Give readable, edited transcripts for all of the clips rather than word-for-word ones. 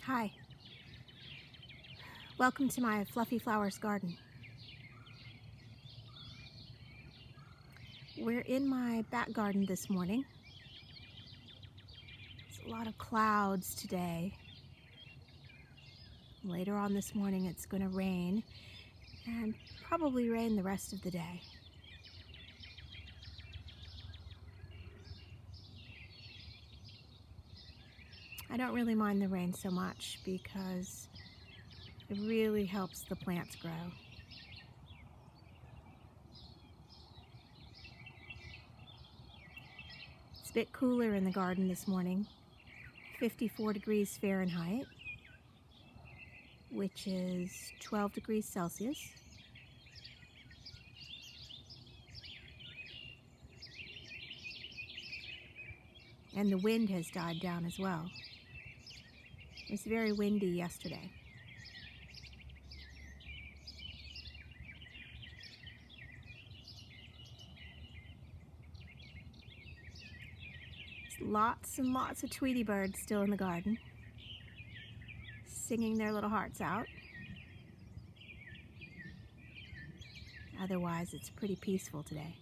Hi. Welcome to my Fluffy Flowers garden. We're in my back garden this morning. There's a lot of clouds today. Later on this morning it's going to rain and probably rain the rest of the day. I don't really mind the rain so much because it really helps the plants grow. It's a bit cooler in the garden this morning, 54 degrees Fahrenheit, which is 12 degrees Celsius. And the wind has died down as well. It was very windy yesterday. There's lots and lots of Tweety birds still in the garden, singing their little hearts out. Otherwise, it's pretty peaceful today.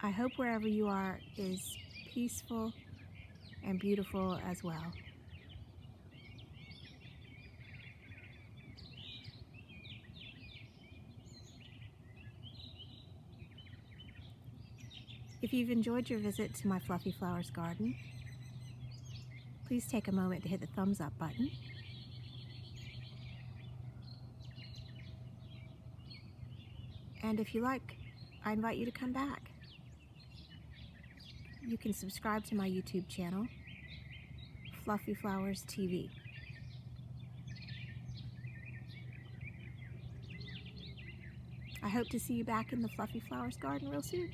I hope wherever you are is peaceful and beautiful as well. If you've enjoyed your visit to my Fluffy Flowers garden, please take a moment to hit the thumbs up button. And if you like, I invite you to come back. You can subscribe to my YouTube channel, Fluffy Flowers TV. I hope to see you back in the Fluffy Flowers garden real soon.